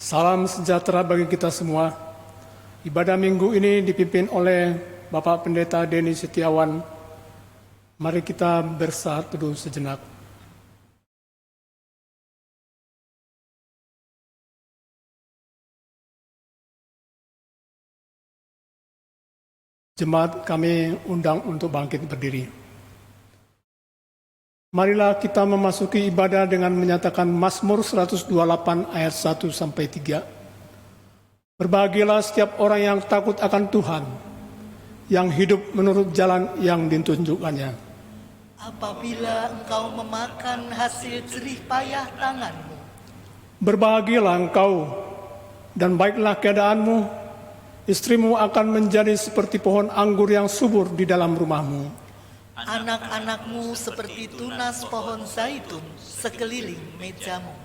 Salam sejahtera bagi kita semua. Ibadah minggu ini dipimpin oleh Bapak Pendeta Denny Setiawan. Mari kita bersaat teduh sejenak. Jemaat kami undang untuk bangkit berdiri. Marilah kita memasuki ibadah dengan menyatakan Mazmur 128 ayat 1-3. Berbahagialah setiap orang yang takut akan Tuhan, yang hidup menurut jalan yang ditunjukkannya. Apabila engkau memakan hasil jerih payah tanganmu. Berbahagialah engkau dan baiklah keadaanmu, istrimu akan menjadi seperti pohon anggur yang subur di dalam rumahmu. Anak-anakmu seperti tunas pohon zaitun sekeliling mejamu.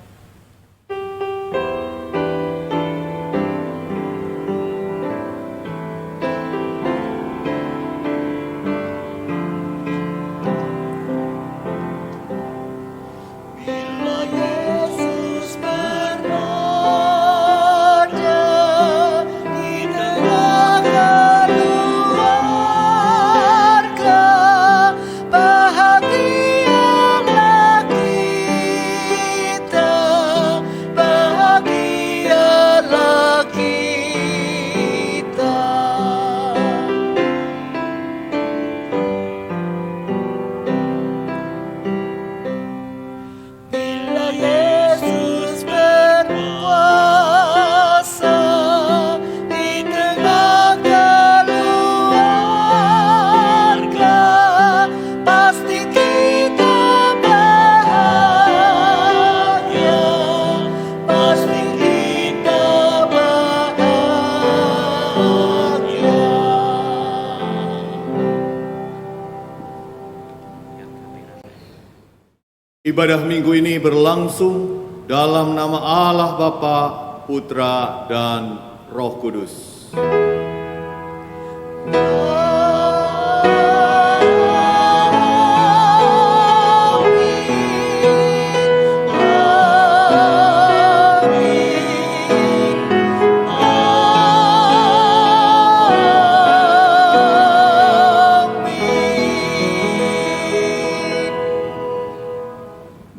Ibadah minggu ini berlangsung dalam nama Allah Bapa, Putra, dan Roh Kudus.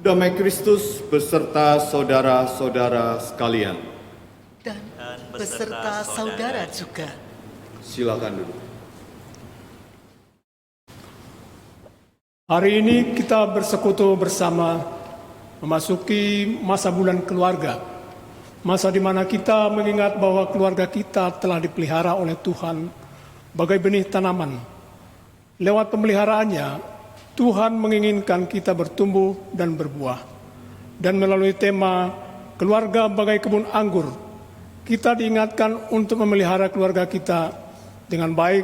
Damai Kristus beserta saudara-saudara sekalian. Dan beserta saudara juga. Silakan duduk. Hari ini kita bersekutu bersama memasuki masa bulan keluarga. Masa di mana kita mengingat bahwa keluarga kita telah dipelihara oleh Tuhan bagai benih tanaman. Lewat pemeliharaannya, Tuhan menginginkan kita bertumbuh dan berbuah. Dan melalui tema keluarga bagai kebun anggur, kita diingatkan untuk memelihara keluarga kita dengan baik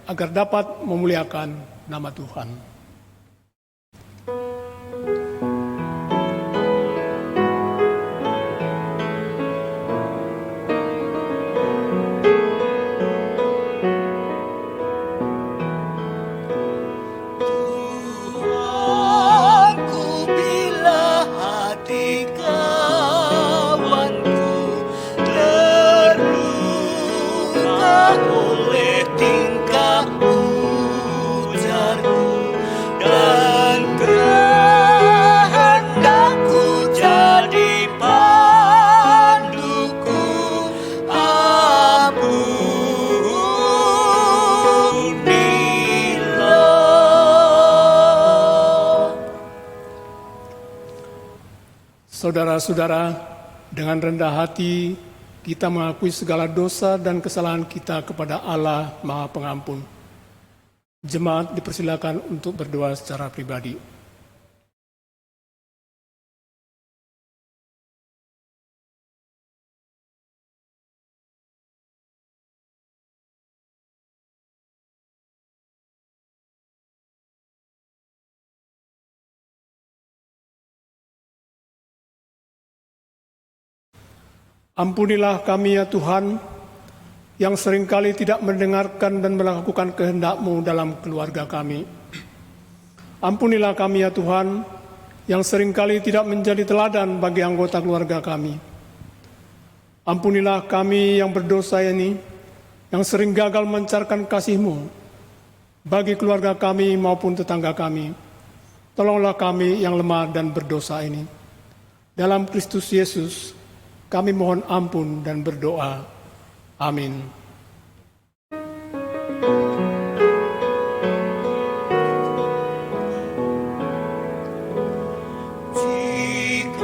agar dapat memuliakan nama Tuhan. Saudara-saudara, dengan rendah hati kita mengakui segala dosa dan kesalahan kita kepada Allah Maha Pengampun. Jemaat dipersilakan untuk berdoa secara pribadi. Ampunilah kami ya Tuhan, yang seringkali tidak mendengarkan dan melakukan kehendak-Mu dalam keluarga kami. Ampunilah kami ya Tuhan, yang seringkali tidak menjadi teladan bagi anggota keluarga kami. Ampunilah kami yang berdosa ini, yang sering gagal mencarikan kasih-Mu bagi keluarga kami maupun tetangga kami. Tolonglah kami yang lemah dan berdosa ini. Dalam Kristus Yesus, kami mohon ampun dan berdoa. Amin.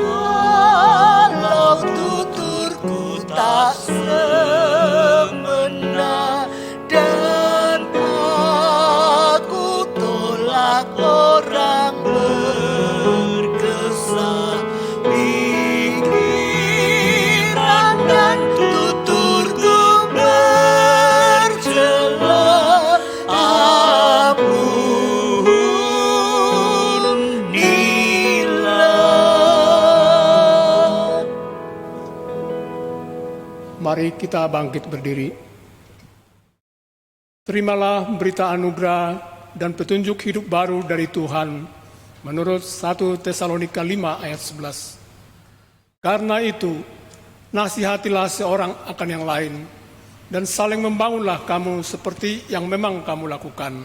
Jikalau tuturku tak semena dan aku tolak orang berkesah, pikiran dan tuturku bercela, ampunilah. Mari kita bangkit berdiri. Terimalah berita anugerah dan petunjuk hidup baru dari Tuhan menurut 1 Tesalonika 5 ayat 11. Karena itu, nasihatilah seorang akan yang lain dan saling membangunlah kamu seperti yang memang kamu lakukan.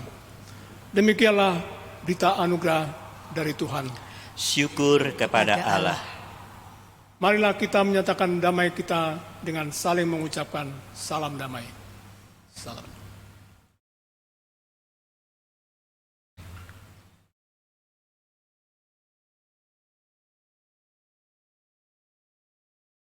Demikianlah berita anugerah dari Tuhan. Syukur kepada Allah. Marilah kita menyatakan damai kita dengan saling mengucapkan salam damai. Salam.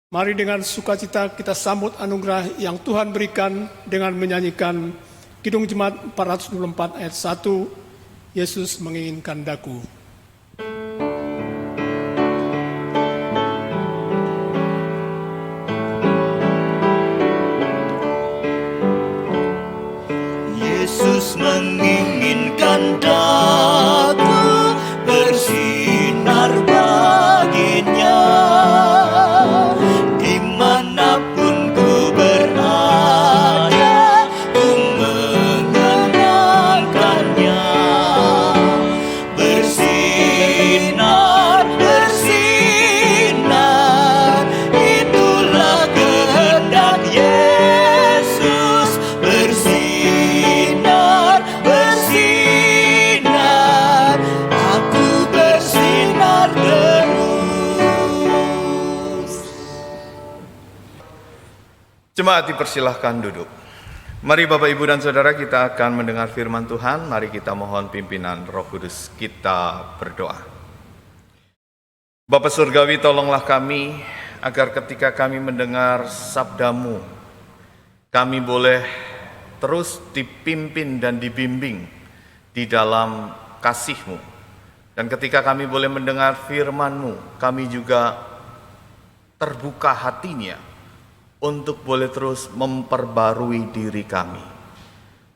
Mari dengan sukacita kita sambut anugerah yang Tuhan berikan dengan menyanyikan Kidung Jemaat 424 ayat 1, Yesus menginginkan daku. Yesus menginginkan daku bersinar baginya. Dimanapun ku berada, ku mengenangkannya. Bersinar, bersinar, itulah kehendak Yesus. Bersinar, bersinar, aku bersinar terus. Jemaat dipersilahkan duduk. Mari Bapak, Ibu, dan Saudara, kita akan mendengar firman Tuhan. Mari kita mohon pimpinan Roh Kudus. Kita berdoa. Bapa Surgawi, tolonglah kami agar ketika kami mendengar sabda-Mu, kami boleh terus dipimpin dan dibimbing di dalam kasih-Mu. Dan ketika kami boleh mendengar firman-Mu, kami juga terbuka hatinya untuk boleh terus memperbarui diri kami.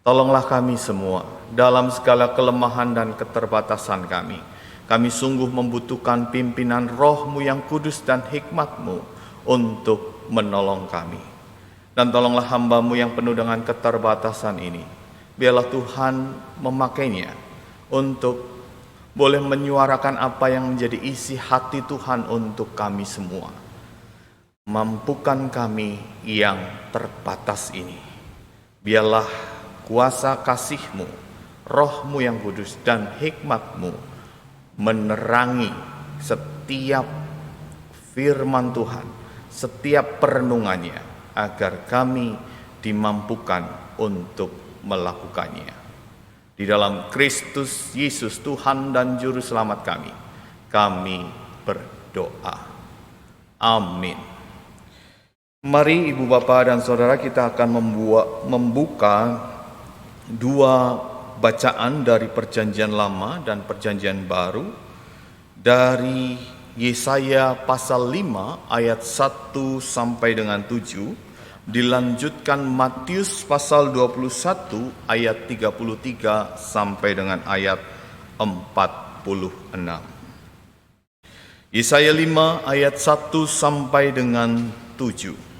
Tolonglah kami semua dalam segala kelemahan dan keterbatasan kami. Kami sungguh membutuhkan pimpinan Roh-Mu yang kudus dan hikmat-Mu untuk menolong kami. Dan tolonglah hamba-Mu yang penuh dengan keterbatasan ini. Biarlah Tuhan memakainya untuk boleh menyuarakan apa yang menjadi isi hati Tuhan untuk kami semua. Mampukan kami yang terbatas ini. Biarlah kuasa kasih-Mu, Roh-Mu yang kudus dan hikmat-Mu menerangi setiap firman Tuhan, setiap perenungannya, agar kami dimampukan untuk melakukannya. Di dalam Kristus Yesus Tuhan dan Juru Selamat kami berdoa. Amin. Mari Ibu Bapa dan Saudara, kita akan membuka dua bacaan dari Perjanjian Lama dan Perjanjian Baru dari Yesaya pasal 5 ayat 1 sampai dengan 7, dilanjutkan Matius pasal 21 ayat 33 sampai dengan ayat 46. Yesaya 5 ayat 1 sampai dengan 7.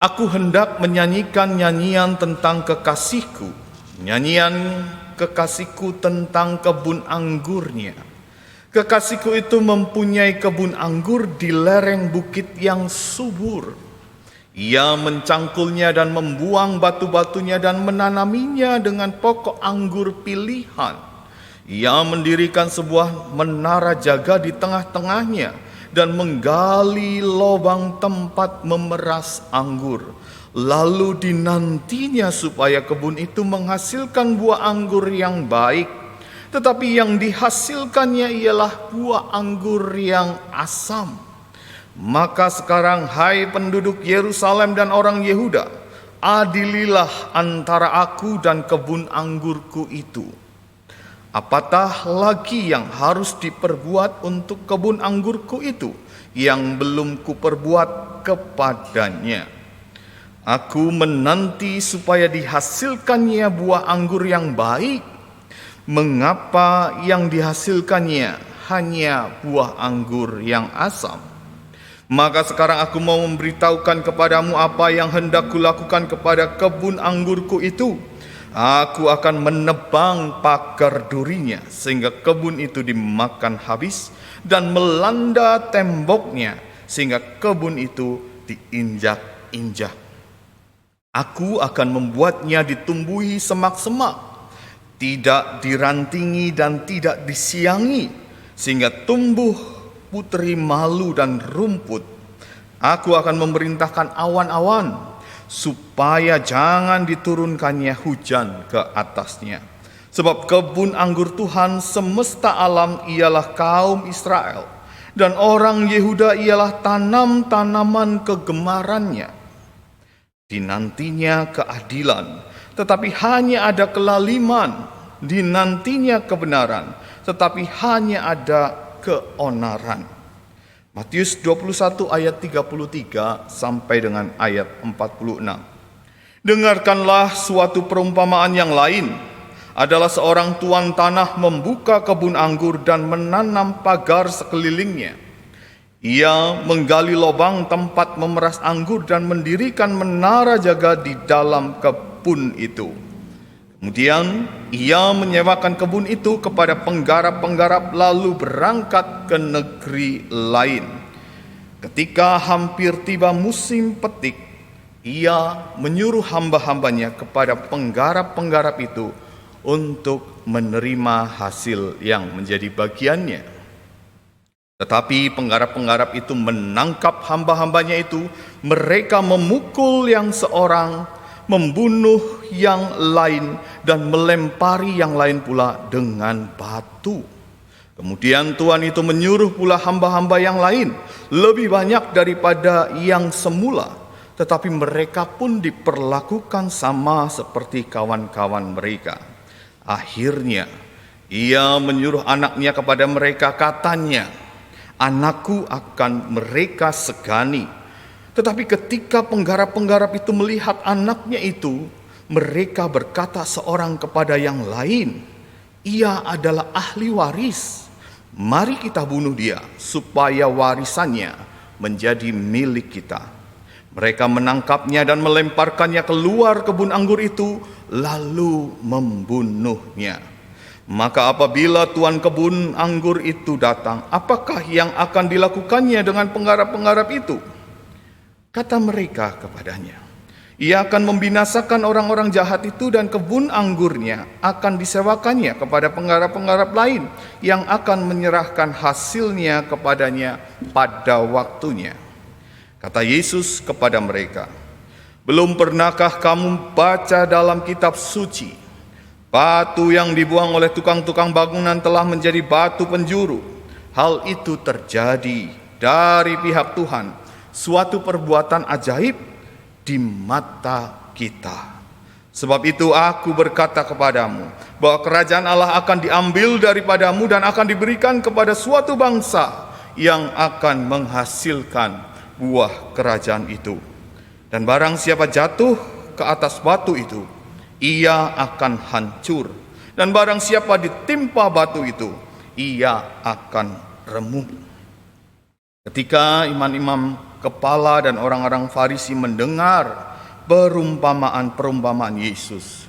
Aku hendak menyanyikan nyanyian tentang kekasihku, nyanyian kekasihku tentang kebun anggurnya. Kekasihku itu mempunyai kebun anggur di lereng bukit yang subur. Ia mencangkulnya dan membuang batu-batunya dan menanaminya dengan pokok anggur pilihan. Ia mendirikan sebuah menara jaga di tengah-tengahnya dan menggali lubang tempat memeras anggur. Lalu dinantinya supaya kebun itu menghasilkan buah anggur yang baik. Tetapi yang dihasilkannya ialah buah anggur yang asam. Maka sekarang, hai penduduk Yerusalem dan orang Yehuda, adililah antara aku dan kebun anggurku itu. Apatah lagi yang harus diperbuat untuk kebun anggurku itu yang belum kuperbuat kepadanya? Aku menanti supaya dihasilkannya buah anggur yang baik. Mengapa yang dihasilkannya hanya buah anggur yang asam? Maka sekarang aku mau memberitahukan kepadamu apa yang hendak kulakukan kepada kebun anggurku itu. Aku akan menebang pagar durinya sehingga kebun itu dimakan habis, dan melanda temboknya sehingga kebun itu diinjak-injak. Aku akan membuatnya ditumbuhi semak-semak, tidak dirantingi dan tidak disiangi, sehingga tumbuh putri malu dan rumput. Aku akan memerintahkan awan-awan supaya jangan diturunkannya hujan ke atasnya. Sebab kebun anggur Tuhan semesta alam ialah kaum Israel, dan orang Yehuda ialah tanam-tanaman kegemarannya. Dinantinya keadilan, tetapi hanya ada kelaliman. Dinantinya kebenaran, tetapi hanya ada keonaran. Matius 21 ayat 33 sampai dengan ayat 46. Dengarkanlah suatu perumpamaan yang lain. Adalah seorang tuan tanah membuka kebun anggur dan menanam pagar sekelilingnya. Ia menggali lubang tempat memeras anggur dan mendirikan menara jaga di dalam kebun itu. Kemudian ia menyewakan kebun itu kepada penggarap-penggarap lalu berangkat ke negeri lain. Ketika hampir tiba musim petik, ia menyuruh hamba-hambanya kepada penggarap-penggarap itu untuk menerima hasil yang menjadi bagiannya. Tetapi penggarap-penggarap itu menangkap hamba-hambanya itu, mereka memukul yang seorang, membunuh yang lain, dan melempari yang lain pula dengan batu. Kemudian Tuhan itu menyuruh pula hamba-hamba yang lain, lebih banyak daripada yang semula, tetapi mereka pun diperlakukan sama seperti kawan-kawan mereka. Akhirnya ia menyuruh anaknya kepada mereka, katanya, anakku akan mereka segani. Tetapi ketika penggarap-penggarap itu melihat anaknya itu, mereka berkata seorang kepada yang lain, ia adalah ahli waris. Mari kita bunuh dia, supaya warisannya menjadi milik kita. Mereka menangkapnya dan melemparkannya keluar kebun anggur itu, lalu membunuhnya. Maka apabila tuan kebun anggur itu datang, apakah yang akan dilakukannya dengan penggarap-penggarap itu? Kata mereka kepadanya, ia akan membinasakan orang-orang jahat itu, dan kebun anggurnya akan disewakannya kepada penggarap-penggarap lain yang akan menyerahkan hasilnya kepadanya pada waktunya. Kata Yesus kepada mereka, belum pernahkah kamu baca dalam kitab suci, batu yang dibuang oleh tukang-tukang bangunan telah menjadi batu penjuru? Hal itu terjadi dari pihak Tuhan, suatu perbuatan ajaib di mata kita. Sebab itu aku berkata kepadamu, bahwa kerajaan Allah akan diambil daripadamu dan akan diberikan kepada suatu bangsa yang akan menghasilkan buah kerajaan itu. Dan barang siapa jatuh ke atas batu itu, ia akan hancur. Dan barang siapa ditimpa batu itu, ia akan remuk. Ketika imam-imam kepala dan orang-orang Farisi mendengar perumpamaan-perumpamaan Yesus,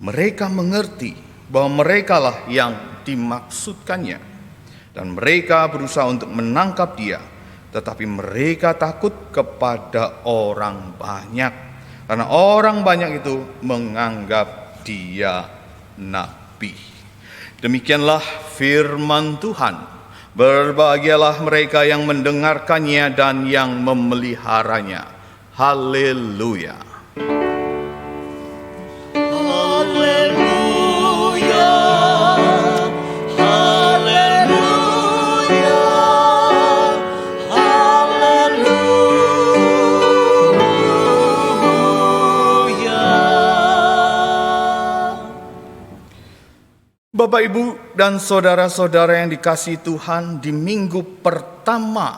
mereka mengerti bahwa merekalah yang dimaksudkannya. dan mereka berusaha untuk menangkap dia, tetapi mereka takut kepada orang banyak, karena orang banyak itu menganggap dia nabi. Demikianlah firman Tuhan. Berbahagialah mereka yang mendengarkannya dan yang memeliharanya. Haleluya. Haleluya, haleluya, haleluya. Bapak, Ibu, dan saudara-saudara yang dikasihi Tuhan, di minggu pertama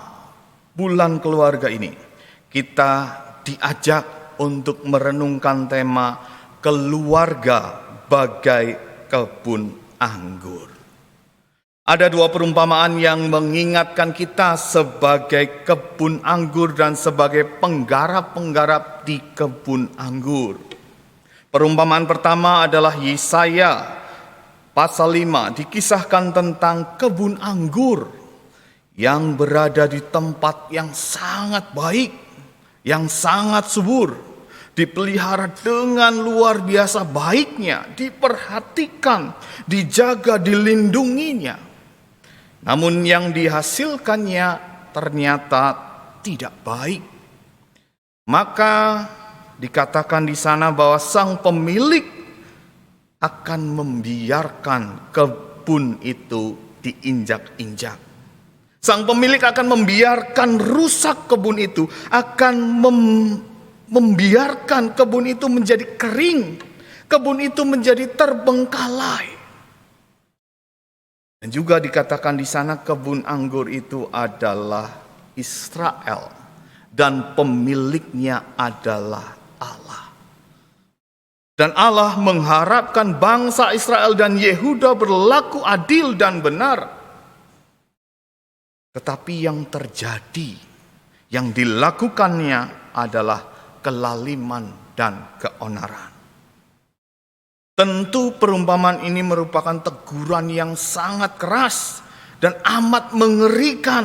bulan keluarga ini, kita diajak untuk merenungkan tema keluarga bagai kebun anggur. Ada dua perumpamaan yang mengingatkan kita sebagai kebun anggur dan sebagai penggarap-penggarap di kebun anggur. Perumpamaan pertama adalah Yesaya pasal 5, dikisahkan tentang kebun anggur yang berada di tempat yang sangat baik, yang sangat subur, dipelihara dengan luar biasa baiknya, diperhatikan, dijaga, dilindunginya. Namun yang dihasilkannya ternyata tidak baik. Maka dikatakan di sana bahwa sang pemilik akan membiarkan kebun itu diinjak-injak. Sang pemilik akan membiarkan rusak kebun itu, akan membiarkan kebun itu menjadi kering, kebun itu menjadi terbengkalai. Dan juga dikatakan di sana kebun anggur itu adalah Israel dan pemiliknya adalah Allah. Dan Allah mengharapkan bangsa Israel dan Yehuda berlaku adil dan benar. Tetapi yang terjadi, yang dilakukannya adalah kelaliman dan keonaran. Tentu perumpamaan ini merupakan teguran yang sangat keras dan amat mengerikan.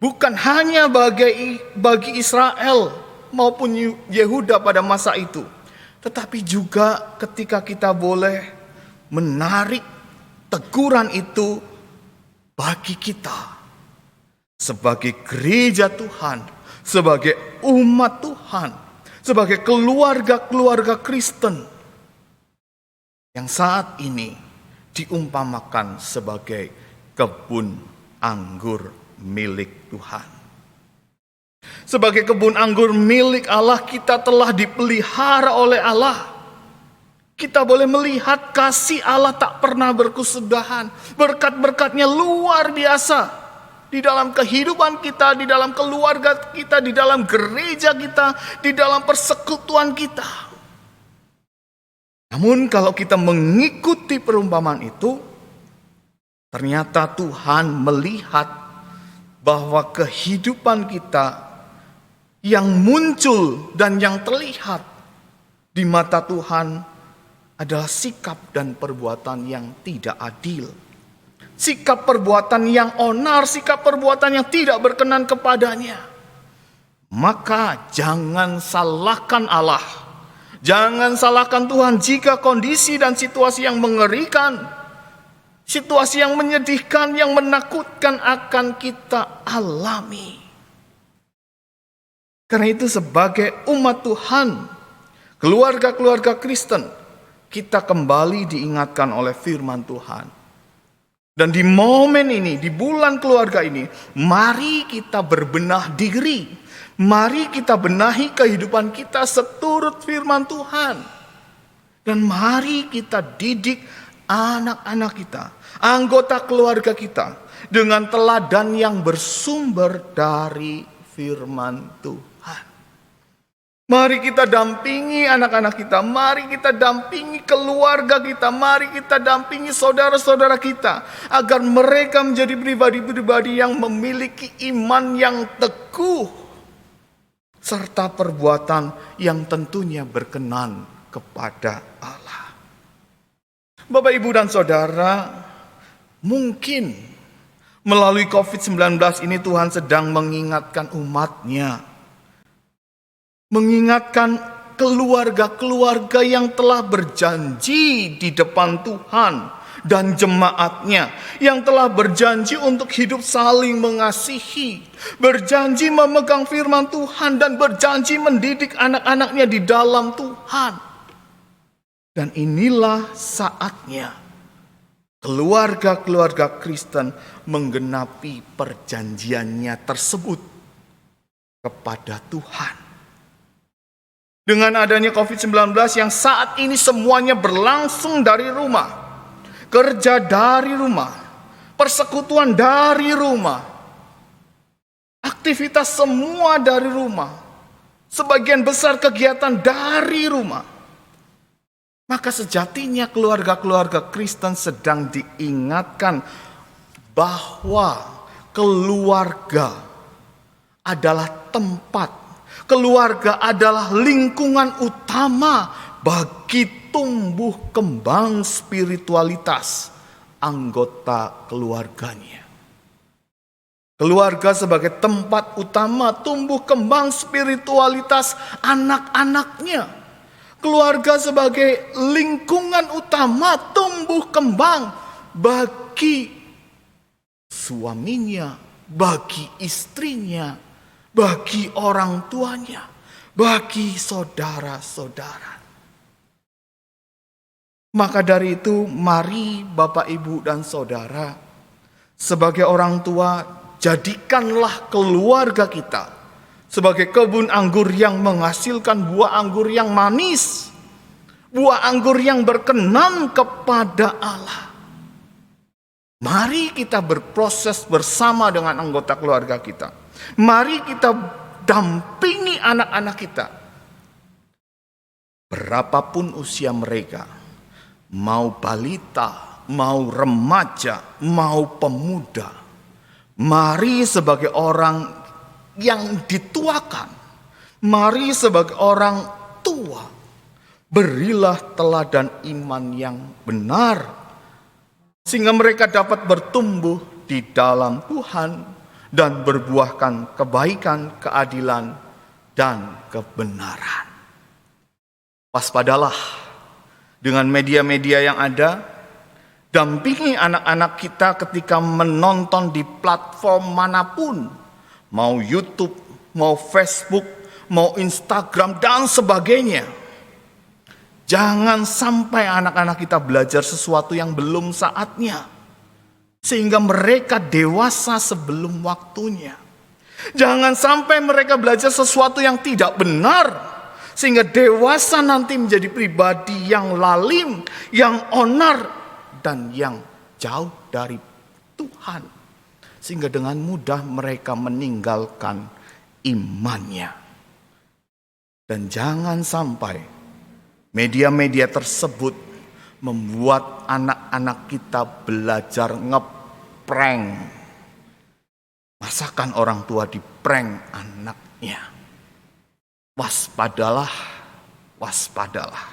Bukan hanya bagi Israel maupun Yehuda pada masa itu, tetapi juga ketika kita boleh menarik teguran itu bagi kita sebagai gereja Tuhan, sebagai umat Tuhan, sebagai keluarga-keluarga Kristen yang saat ini diumpamakan sebagai kebun anggur milik Tuhan. Sebagai kebun anggur milik Allah, kita telah dipelihara oleh Allah. Kita boleh melihat kasih Allah tak pernah berkesudahan. Berkat-berkatnya luar biasa di dalam kehidupan kita, di dalam keluarga kita, di dalam gereja kita, di dalam persekutuan kita. Namun kalau kita mengikuti perumpamaan itu, ternyata Tuhan melihat bahwa kehidupan kita yang muncul dan yang terlihat di mata Tuhan adalah sikap dan perbuatan yang tidak adil. Sikap perbuatan yang onar, sikap perbuatan yang tidak berkenan kepadanya. Maka jangan salahkan Allah. Jangan salahkan Tuhan jika kondisi dan situasi yang mengerikan, situasi yang menyedihkan, yang menakutkan akan kita alami. Karena itu sebagai umat Tuhan, keluarga-keluarga Kristen, kita kembali diingatkan oleh firman Tuhan. Dan di momen ini, di bulan keluarga ini, mari kita berbenah diri. Mari kita benahi kehidupan kita seturut firman Tuhan. Dan mari kita didik anak-anak kita, anggota keluarga kita, dengan teladan yang bersumber dari firman Tuhan. Mari kita dampingi anak-anak kita, mari kita dampingi keluarga kita, mari kita dampingi saudara-saudara kita, agar mereka menjadi pribadi-pribadi yang memiliki iman yang teguh, serta perbuatan yang tentunya berkenan kepada Allah. Bapak, Ibu, dan Saudara, mungkin Melalui COVID-19 ini Tuhan sedang mengingatkan umat-Nya. Mengingatkan keluarga-keluarga yang telah berjanji di depan Tuhan dan jemaat-Nya. Yang telah berjanji untuk hidup saling mengasihi. Berjanji memegang firman Tuhan dan berjanji mendidik anak-anaknya di dalam Tuhan. Dan inilah saatnya keluarga-keluarga Kristen menggenapi perjanjiannya tersebut kepada Tuhan. Dengan adanya COVID-19 yang saat ini semuanya berlangsung dari rumah, kerja dari rumah, persekutuan dari rumah, aktivitas semua dari rumah, sebagian besar kegiatan dari rumah. Maka sejatinya keluarga-keluarga Kristen sedang diingatkan bahwa keluarga adalah tempat, keluarga adalah lingkungan utama bagi tumbuh kembang spiritualitas anggota keluarganya. Keluarga sebagai tempat utama tumbuh kembang spiritualitas anak-anaknya. Keluarga sebagai lingkungan utama tumbuh kembang bagi suaminya, bagi istrinya, bagi orang tuanya, bagi saudara-saudara. Maka dari itu, mari Bapak, Ibu, dan Saudara, sebagai orang tua, jadikanlah keluarga kita sebagai kebun anggur yang menghasilkan buah anggur yang manis, buah anggur yang berkenan kepada Allah. Mari kita berproses bersama dengan anggota keluarga kita. Mari kita dampingi anak-anak kita. Berapapun usia mereka, mau balita, mau remaja, mau pemuda, mari sebagai orang yang dituakan, mari sebagai orang tua, berilah teladan iman yang benar, sehingga mereka dapat bertumbuh di dalam Tuhan dan berbuahkan kebaikan, keadilan, dan kebenaran. Waspadalah dengan media-media yang ada, dampingi anak-anak kita ketika menonton di platform manapun, mau YouTube, mau Facebook, mau Instagram, dan sebagainya. Jangan sampai anak-anak kita belajar sesuatu yang belum saatnya, sehingga mereka dewasa sebelum waktunya. Jangan sampai mereka belajar sesuatu yang tidak benar, sehingga dewasa nanti menjadi pribadi yang lalim, yang onar, dan yang jauh dari Tuhan. Sehingga dengan mudah mereka meninggalkan imannya. Dan jangan sampai media-media tersebut membuat anak-anak kita belajar ngeprank. Masakan orang tua diprank anaknya. Waspadalah, waspadalah.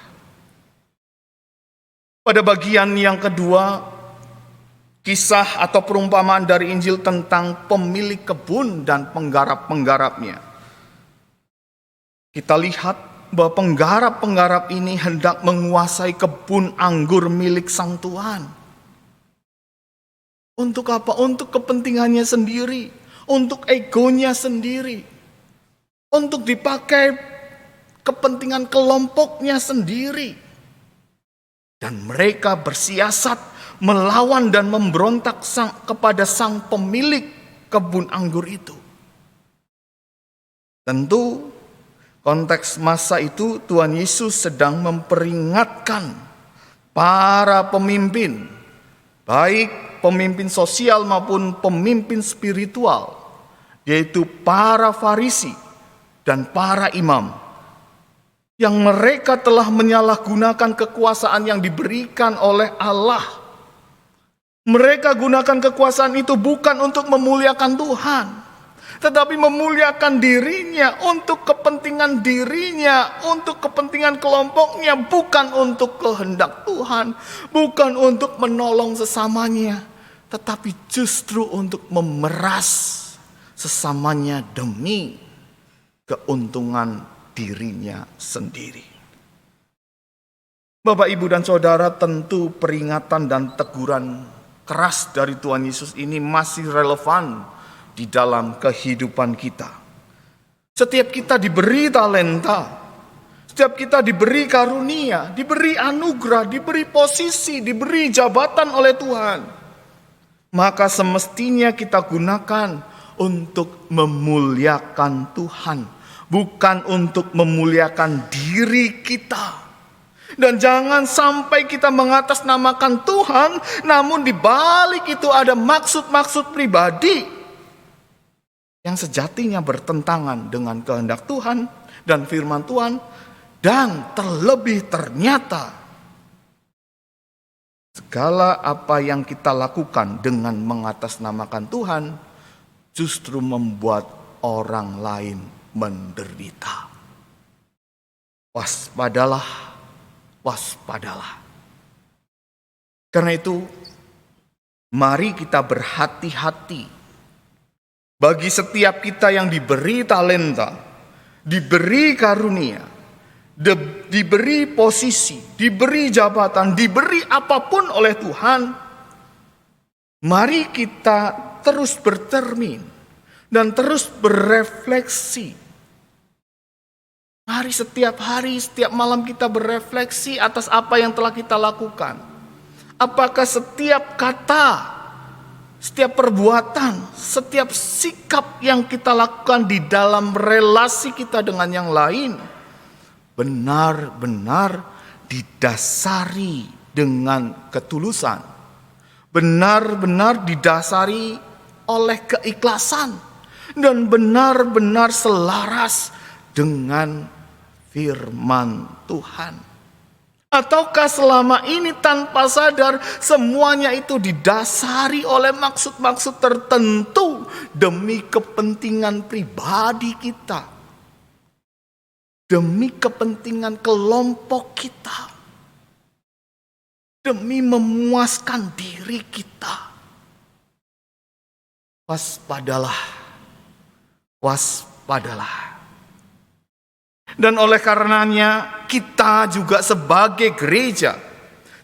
Pada bagian yang kedua, kisah atau perumpamaan dari Injil tentang pemilik kebun dan penggarap-penggarapnya. Kita lihat bahwa penggarap-penggarap ini hendak menguasai kebun anggur milik sang Tuhan. Untuk apa? Untuk kepentingannya sendiri, untuk egonya sendiri, untuk dipakai kepentingan kelompoknya sendiri. Dan mereka bersiasat melawan dan memberontak kepada sang pemilik kebun anggur itu. Tentu konteks masa itu Tuhan Yesus sedang memperingatkan para pemimpin, baik pemimpin sosial maupun pemimpin spiritual, yaitu para Farisi dan para imam, yang mereka telah menyalahgunakan kekuasaan yang diberikan oleh Allah. Mereka gunakan kekuasaan itu bukan untuk memuliakan Tuhan, tetapi memuliakan dirinya, untuk kepentingan dirinya, untuk kepentingan kelompoknya, bukan untuk kehendak Tuhan, bukan untuk menolong sesamanya, tetapi justru untuk memeras sesamanya demi keuntungan dirinya sendiri. Bapak, Ibu, dan Saudara, tentu peringatan dan teguran keras dari Tuhan Yesus ini masih relevan di dalam kehidupan kita. Setiap kita diberi talenta, setiap kita diberi karunia, diberi anugerah, diberi posisi, diberi jabatan oleh Tuhan. Maka semestinya kita gunakan untuk memuliakan Tuhan, bukan untuk memuliakan diri kita. Dan jangan sampai kita mengatasnamakan Tuhan, namun di balik itu ada maksud-maksud pribadi yang sejatinya bertentangan dengan kehendak Tuhan dan firman Tuhan. Dan terlebih ternyata segala apa yang kita lakukan dengan mengatasnamakan Tuhan justru membuat orang lain menderita. Waspadalah. Waspadalah. Karena itu, mari kita berhati-hati. Bagi setiap kita yang diberi talenta, diberi karunia, diberi posisi, diberi jabatan, diberi apapun oleh Tuhan, mari kita terus bercermin dan terus berefleksi. Mari setiap hari, setiap malam kita berefleksi atas apa yang telah kita lakukan. Apakah setiap kata, setiap perbuatan, setiap sikap yang kita lakukan di dalam relasi kita dengan yang lain benar-benar didasari dengan ketulusan, benar-benar didasari oleh keikhlasan, dan benar-benar selaras dengan firman Tuhan. Ataukah selama ini tanpa sadar semuanya itu didasari oleh maksud-maksud tertentu demi kepentingan pribadi kita, demi kepentingan kelompok kita, demi memuaskan diri kita? Waspadalah, waspadalah. Dan oleh karenanya kita juga sebagai gereja,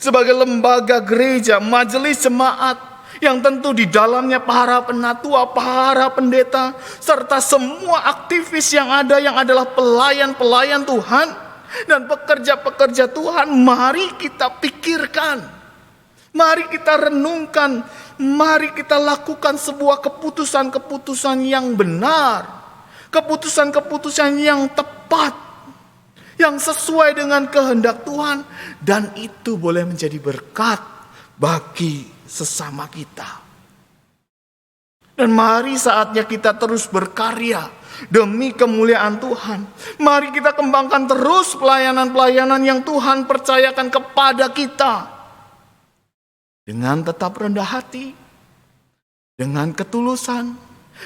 sebagai lembaga gereja, majelis jemaat yang tentu di dalamnya para penatua, para pendeta, serta semua aktivis yang ada yang adalah pelayan-pelayan Tuhan dan pekerja-pekerja Tuhan, mari kita pikirkan, mari kita renungkan, mari kita lakukan sebuah keputusan-keputusan yang benar, keputusan-keputusan yang tepat, yang sesuai dengan kehendak Tuhan, dan itu boleh menjadi berkat bagi sesama kita. Dan mari saatnya kita terus berkarya demi kemuliaan Tuhan. Mari kita kembangkan terus pelayanan-pelayanan yang Tuhan percayakan kepada kita, dengan tetap rendah hati, dengan ketulusan,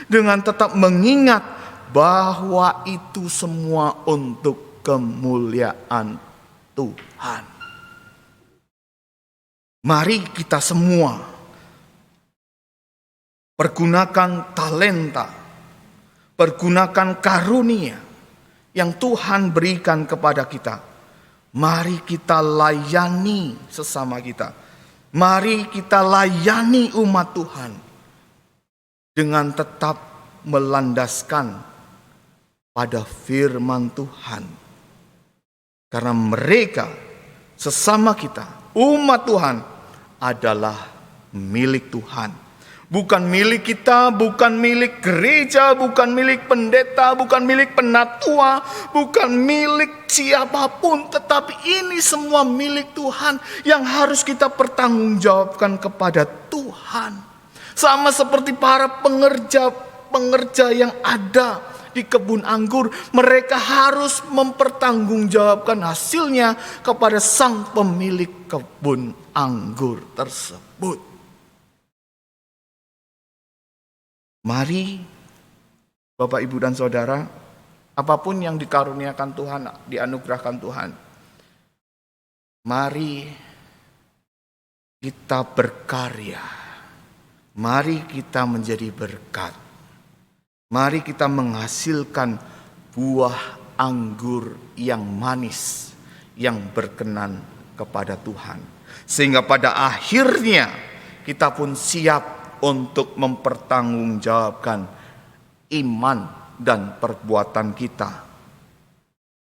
dengan tetap mengingat bahwa itu semua untuk kemuliaan Tuhan. Mari kita semua pergunakan talenta, pergunakan karunia yang Tuhan berikan kepada kita. Mari kita layani sesama kita. Mari kita layani umat Tuhan dengan tetap melandaskan pada firman Tuhan. Karena mereka, sesama kita, umat Tuhan adalah milik Tuhan. Bukan milik kita, bukan milik gereja, bukan milik pendeta, bukan milik penatua, bukan milik siapapun. Tetapi ini semua milik Tuhan yang harus kita pertanggungjawabkan kepada Tuhan. Sama seperti para pengerja yang ada di kebun anggur, mereka harus mempertanggungjawabkan hasilnya kepada sang pemilik kebun anggur tersebut. Mari Bapak, Ibu, dan Saudara, apapun yang dikaruniakan Tuhan, dianugerahkan Tuhan, mari kita berkarya Mari kita menjadi berkat. Mari kita menghasilkan buah anggur yang manis, yang berkenan kepada Tuhan. Sehingga pada akhirnya kita pun siap untuk mempertanggungjawabkan iman dan perbuatan kita.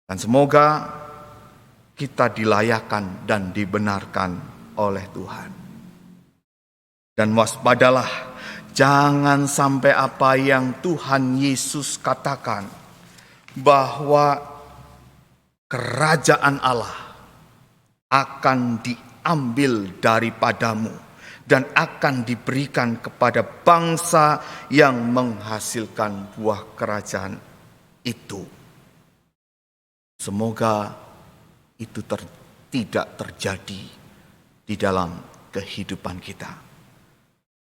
Dan semoga kita dilayakan dan dibenarkan oleh Tuhan. Dan waspadalah, jangan sampai apa yang Tuhan Yesus katakan, bahwa kerajaan Allah akan diambil daripadamu dan akan diberikan kepada bangsa yang menghasilkan buah kerajaan itu. Semoga itu tidak terjadi di dalam kehidupan kita.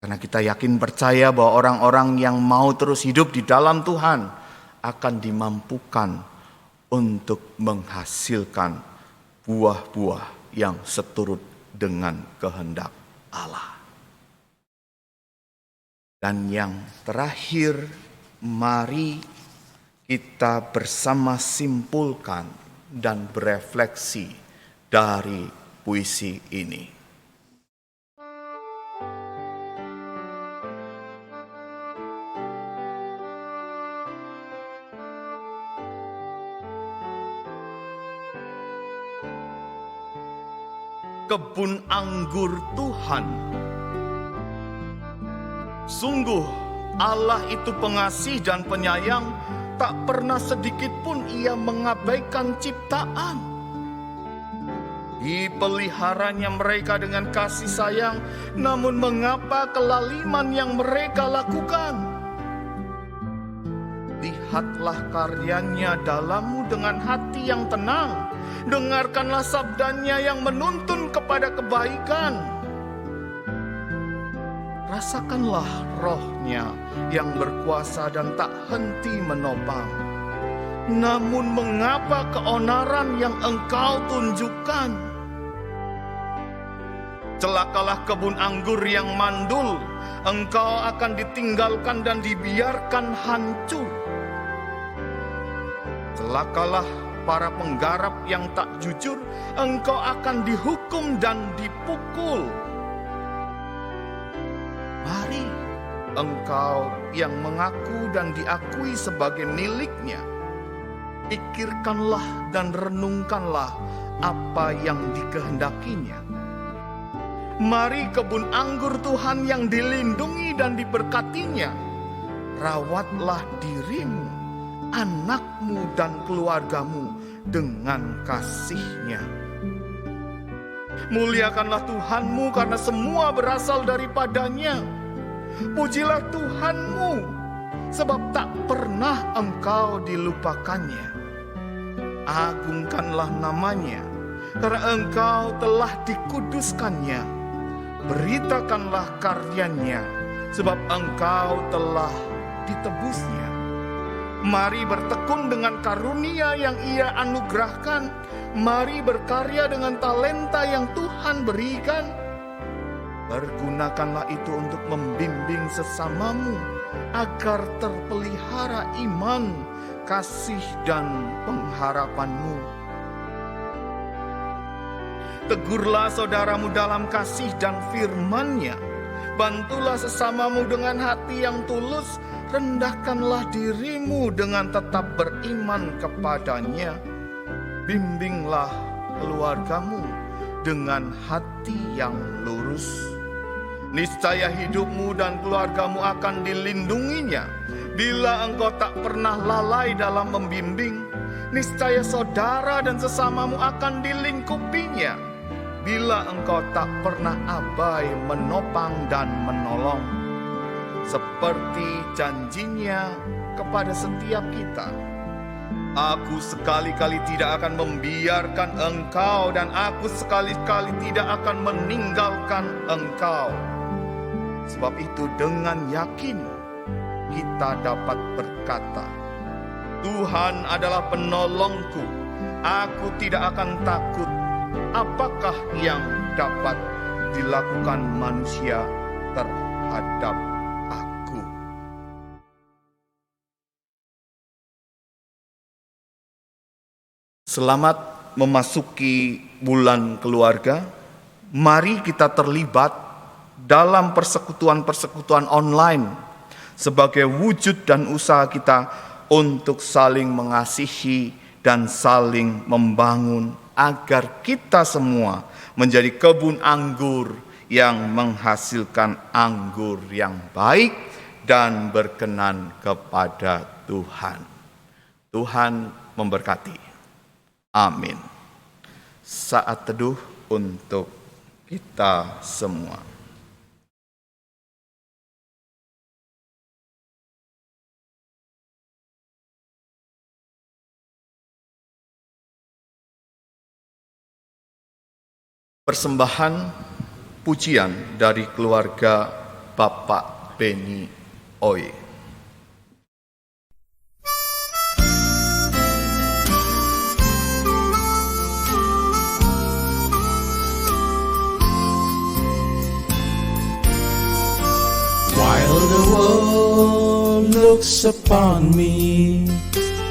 Karena kita yakin percaya bahwa orang-orang yang mau terus hidup di dalam Tuhan akan dimampukan untuk menghasilkan buah-buah yang seturut dengan kehendak Allah. Dan yang terakhir, mari kita bersama simpulkan dan berefleksi dari puisi ini. Kebun anggur Tuhan. Sungguh Allah itu pengasih dan penyayang, tak pernah sedikit pun Ia mengabaikan ciptaan. Dipeliharanya mereka dengan kasih sayang, namun mengapa kelaliman yang mereka lakukan? Lihatlah karyanya dalammu dengan hati yang tenang. Dengarkanlah sabdanya yang menuntun kepada kebaikan. Rasakanlah rohnya yang berkuasa dan tak henti menopang. Namun mengapa keonaran yang engkau tunjukkan? Celakalah kebun anggur yang mandul, engkau akan ditinggalkan dan dibiarkan hancur. Celakalah para penggarap yang tak jujur, engkau akan dihukum dan dipukul. Mari, engkau yang mengaku dan diakui sebagai miliknya, pikirkanlah dan renungkanlah apa yang dikehendakinya. Mari kebun anggur Tuhan yang dilindungi dan diberkatinya, rawatlah dirimu, anakmu dan keluargamu dengan kasih-Nya. Muliakanlah Tuhanmu karena semua berasal daripadanya. Pujilah Tuhanmu sebab tak pernah engkau dilupakannya. Agungkanlah namanya karena engkau telah dikuduskannya. Beritakanlah karyanya sebab engkau telah ditebusnya. Mari bertekun dengan karunia yang Ia anugerahkan. Mari berkarya dengan talenta yang Tuhan berikan. Pergunakanlah itu untuk membimbing sesamamu agar terpelihara iman, kasih, dan pengharapanmu. Tegurlah saudaramu dalam kasih dan firman-Nya. Bantulah sesamamu dengan hati yang tulus. Rendahkanlah dirimu dengan tetap beriman kepadanya. Bimbinglah keluargamu dengan hati yang lurus. Niscaya hidupmu dan keluargamu akan dilindunginya. Bila engkau tak pernah lalai dalam membimbing, niscaya saudara dan sesamamu akan dilingkupinya. Bila engkau tak pernah abai menopang dan menolong, seperti janjinya kepada setiap kita. Aku sekali-kali tidak akan membiarkan engkau dan aku sekali-kali tidak akan meninggalkan engkau. Sebab itu dengan yakin kita dapat berkata, Tuhan adalah penolongku, aku tidak akan takut. Apakah yang dapat dilakukan manusia terhadap terhadap aku. Selamat memasuki bulan keluarga. Mari kita terlibat dalam persekutuan-persekutuan online sebagai wujud dan usaha kita untuk saling mengasihi dan saling membangun agar kita semua menjadi kebun anggur yang menghasilkan anggur yang baik dan berkenan kepada Tuhan. Tuhan memberkati. Amin. Saat teduh untuk kita semua. Persembahan pujian dari keluarga Bapak Beni Oye. While the world looks upon me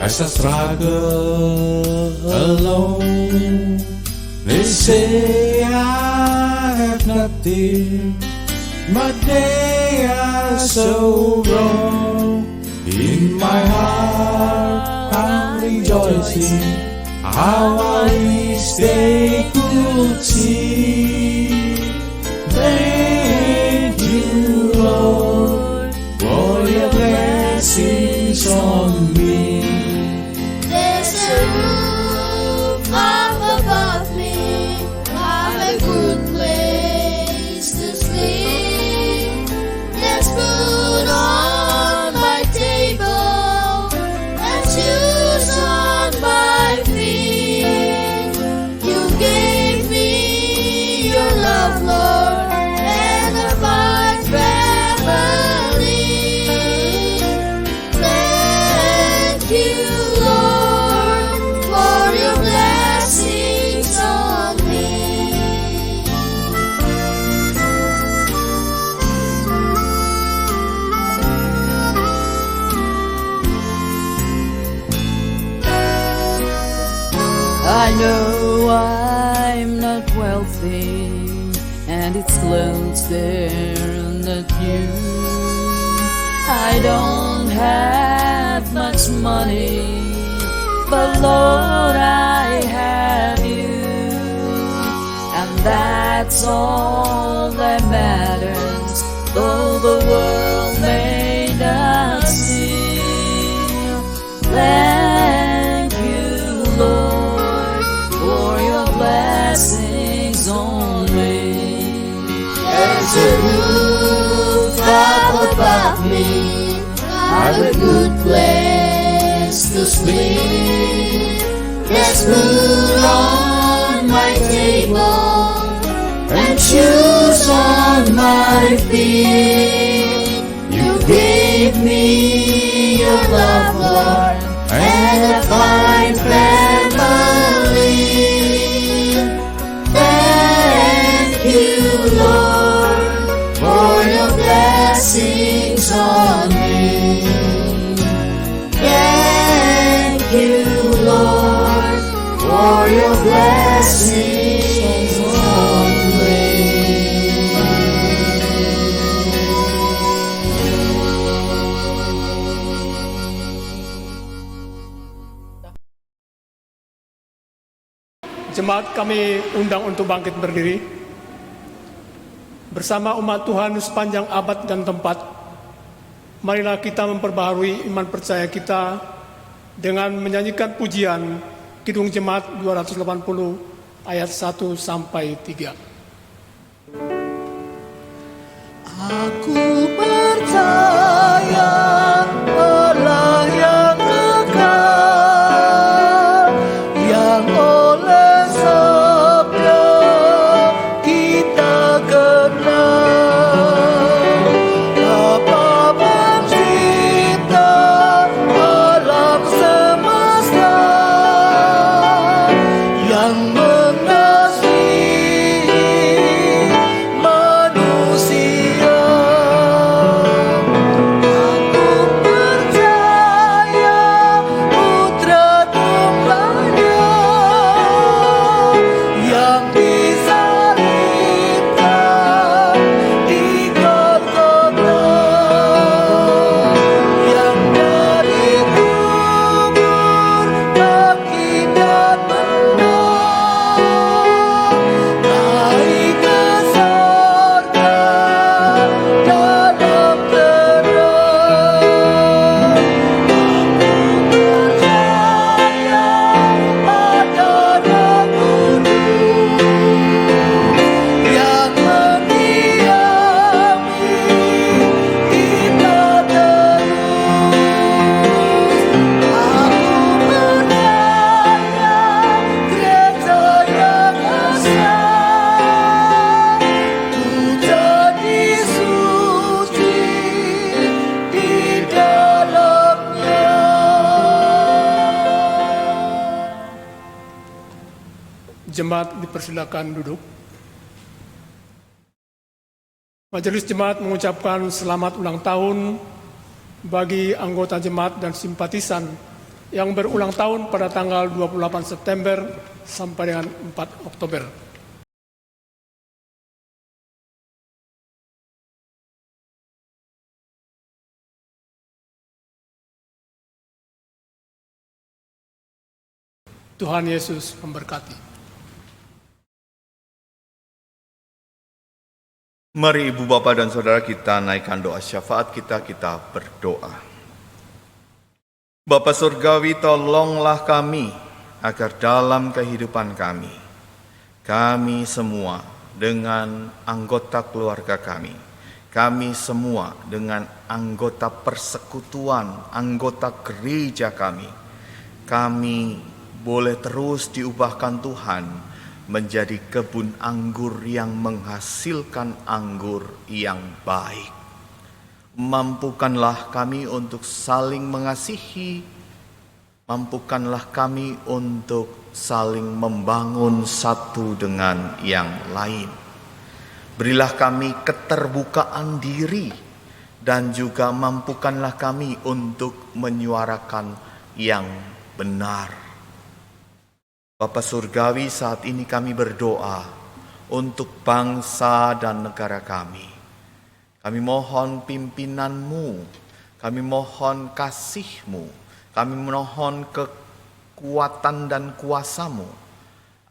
as I struggle alone, they say I have nothing, but they are so wrong. In my heart I'm rejoicing, how I wish they could see. Thank you, Lord, for your blessings on me. There's a roof up above me, I'm a good place to sleep. There's food on my table and shoes on my feet. You gave me your love, Lord, and a fine family. Thank you, Lord, for your blessings on me. I know I'm not wealthy, and it's clothes there not new. I don't have much money, but Lord, I have you, and that's all that matters, though the world may not see. Thank you, Lord, for your blessings on me. There's a roof up above me, I'm a good place to sleep. There's food on my table and shoes on my feet. You gave me your love, Lord, and a fine family. Thank you, Lord, for your blessings on me. Thank you, Lord, for your blessings on me. Jemaat kami undang untuk bangkit berdiri. Bersama umat Tuhan sepanjang abad dan tempat, marilah kita memperbaharui iman percaya kita dengan menyanyikan pujian Kidung Jemaat 280 ayat 1 sampai 3. Aku percaya Allah yang kekal, yang oleh sabda kita kenal. Bapa pencipta alam semesta, yang mengasihi manusia. Jemaat dipersilakan duduk. Majelis Jemaat mengucapkan selamat ulang tahun bagi anggota jemaat dan simpatisan yang berulang tahun pada tanggal 28 September sampai dengan 4 Oktober. Tuhan Yesus memberkati. Mari Ibu Bapa dan Saudara kita naikkan doa syafaat kita berdoa. Bapa Surgawi, tolonglah kami agar dalam kehidupan kami semua dengan anggota keluarga kami semua dengan anggota persekutuan, anggota gereja kami boleh terus diubahkan Tuhan menjadi kebun anggur yang menghasilkan anggur yang baik. Mampukanlah kami untuk saling mengasihi, mampukanlah kami untuk saling membangun satu dengan yang lain. Berilah kami keterbukaan diri dan juga mampukanlah kami untuk menyuarakan yang benar. Bapa Surgawi, saat ini kami berdoa untuk bangsa dan negara kami. Kami mohon pimpinan-Mu, kami mohon kasih-Mu, kami mohon kekuatan dan kuasa-Mu,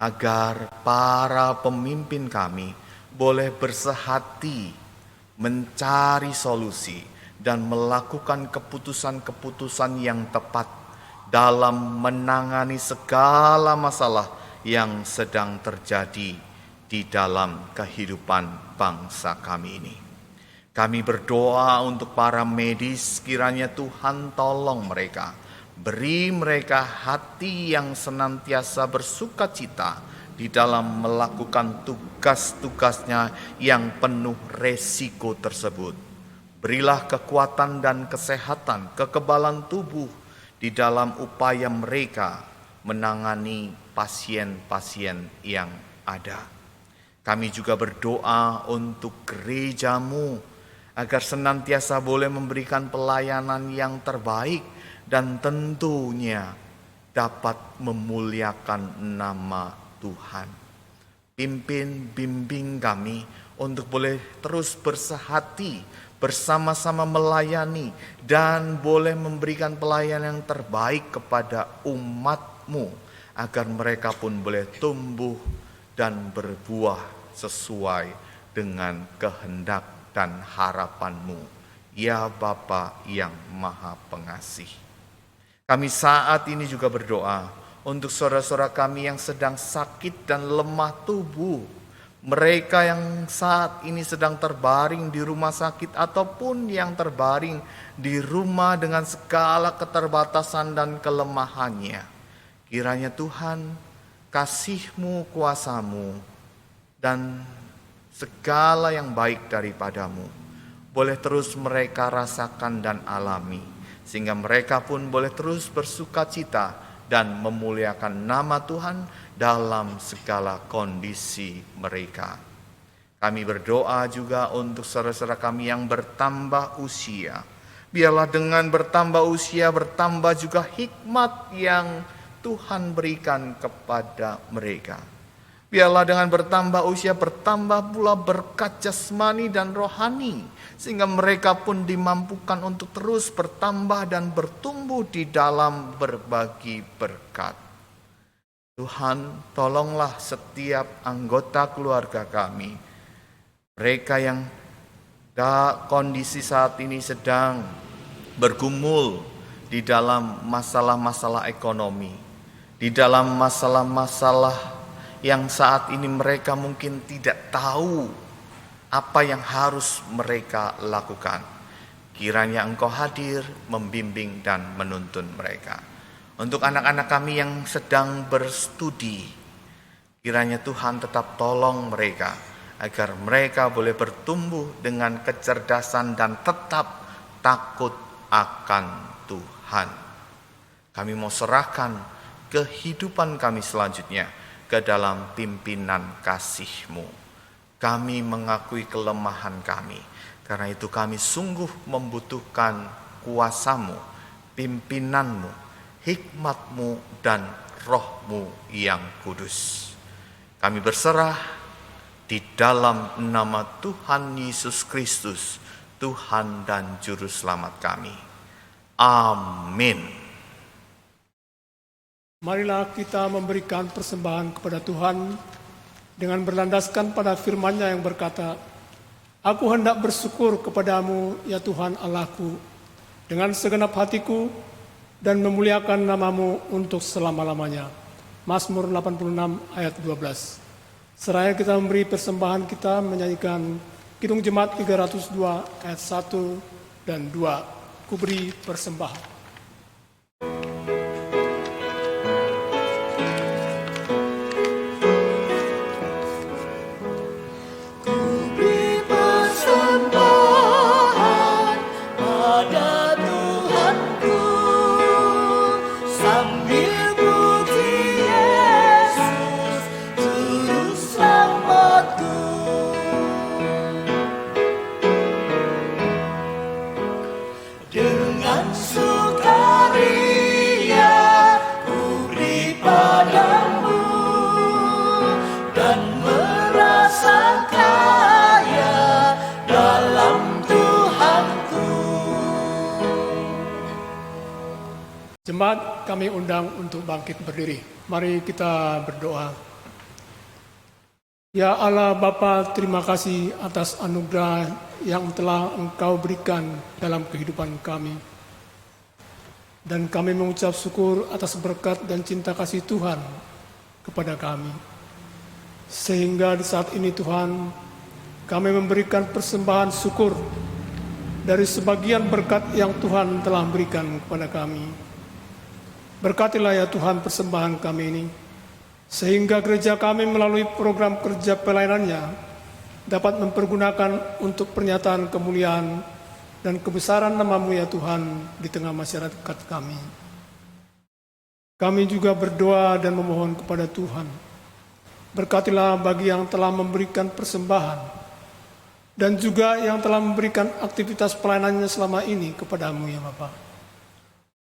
agar para pemimpin kami boleh bersehati mencari solusi dan melakukan keputusan-keputusan yang tepat dalam menangani segala masalah yang sedang terjadi di dalam kehidupan bangsa kami ini. Kami berdoa untuk para medis, kiranya Tuhan tolong mereka. Beri mereka hati yang senantiasa bersukacita di dalam melakukan tugas-tugasnya yang penuh resiko tersebut. Berilah kekuatan dan kesehatan, kekebalan tubuh di dalam upaya mereka menangani pasien-pasien yang ada. Kami juga berdoa untuk gereja-Mu agar senantiasa boleh memberikan pelayanan yang terbaik dan tentunya dapat memuliakan nama Tuhan. Pimpin, bimbing kami untuk boleh terus bersehati, bersama-sama melayani dan boleh memberikan pelayanan yang terbaik kepada umat-Mu agar mereka pun boleh tumbuh dan berbuah sesuai dengan kehendak dan harapan-Mu, ya Bapa yang Maha Pengasih. Kami saat ini juga berdoa untuk saudara-saudara kami yang sedang sakit dan lemah tubuh, mereka yang saat ini sedang terbaring di rumah sakit ataupun yang terbaring di rumah dengan segala keterbatasan dan kelemahannya. Kiranya Tuhan, kasih-Mu, kuasa-Mu, dan segala yang baik daripadamu boleh terus mereka rasakan dan alami, sehingga mereka pun boleh terus bersukacita dan memuliakan nama Tuhan dalam segala kondisi mereka. Kami berdoa juga untuk saudara-saudara kami yang bertambah usia. Biarlah dengan bertambah usia bertambah juga hikmat yang Tuhan berikan kepada mereka. Biarlah dengan bertambah usia bertambah pula berkat jasmani dan rohani, sehingga mereka pun dimampukan untuk terus bertambah dan bertumbuh di dalam berbagi berkat. Tuhan, tolonglah setiap anggota keluarga kami, mereka yang kondisi saat ini sedang bergumul di dalam masalah-masalah ekonomi, di dalam masalah-masalah yang saat ini mereka mungkin tidak tahu apa yang harus mereka lakukan. Kiranya Engkau hadir, membimbing dan menuntun mereka. Untuk anak-anak kami yang sedang berstudi, kiranya Tuhan tetap tolong mereka, agar mereka boleh bertumbuh dengan kecerdasan dan tetap takut akan Tuhan. Kami mau serahkan kehidupan kami selanjutnya ke dalam pimpinan kasih-Mu. Kami mengakui kelemahan kami, karena itu kami sungguh membutuhkan kuasa-Mu, pimpinan-Mu, hikmat-Mu, dan Roh-Mu yang kudus. Kami berserah di dalam nama Tuhan Yesus Kristus, Tuhan dan Juru Selamat kami. Amin. Marilah kita memberikan persembahan kepada Tuhan dengan berlandaskan pada firman-Nya yang berkata, "Aku hendak bersyukur kepadamu, ya Tuhan Allahku, dengan segenap hatiku dan memuliakan nama-Mu untuk selama-lamanya." Mazmur 86 ayat 12. Seraya kita memberi persembahan, kita menyanyikan Kidung Jemaat 302 ayat 1 dan 2. Ku beri persembahan. Jemaat kami undang untuk bangkit berdiri. Mari kita berdoa. Ya Allah Bapa, terima kasih atas anugerah yang telah Engkau berikan dalam kehidupan kami. Dan kami mengucap syukur atas berkat dan cinta kasih Tuhan kepada kami. Sehingga di saat ini Tuhan, kami memberikan persembahan syukur dari sebagian berkat yang Tuhan telah berikan kepada kami. Berkatilah ya Tuhan persembahan kami ini, sehingga gereja kami melalui program kerja pelayanannya dapat mempergunakan untuk pernyataan kemuliaan dan kebesaran nama-Mu ya Tuhan di tengah masyarakat kami. Kami juga berdoa dan memohon kepada Tuhan, berkatilah bagi yang telah memberikan persembahan dan juga yang telah memberikan aktivitas pelayanannya selama ini kepada-Mu ya Bapa.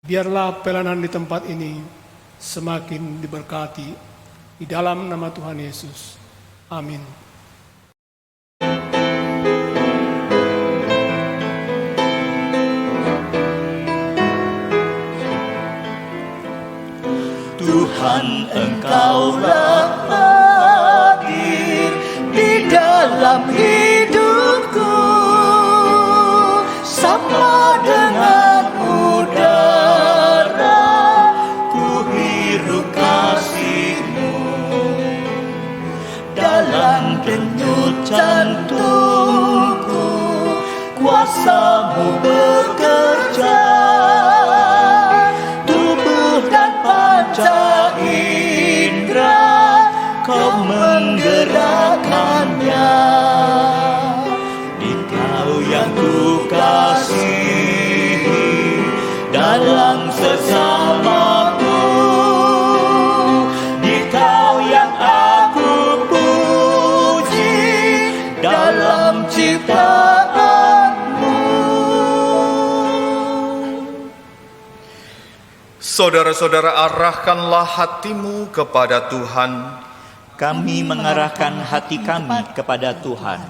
Biarlah pelayanan di tempat ini semakin diberkati di dalam nama Tuhan Yesus. Amin. Tuhan, Engkaulah hadir di dalam hidupku, sama dengan udara ku hirup kasih-Mu, dalam denyut jantungku kuasa-Mu bekerja, tubuh dan panca indera Kau menggerakkannya. Dikau yang ku kasihi dalam sesamaku, Dikau yang aku puji dalam ciptaan-Mu. Saudara-saudara, arahkanlah hatimu kepada Tuhan. Kami mengarahkan hati kami kepada Tuhan.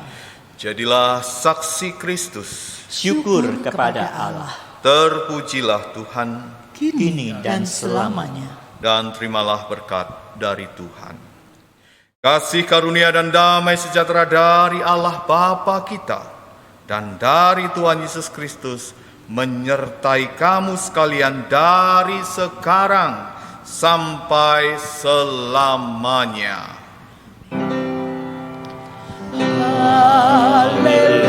Jadilah saksi Kristus. Syukur kepada Allah, Terpujilah Tuhan, kini dan selamanya. dan terimalah berkat dari Tuhan. Kasih karunia dan damai sejahtera dari Allah Bapa kita dan dari Tuhan Yesus Kristus menyertai kamu sekalian dari sekarang sampai selamanya. Haleluya.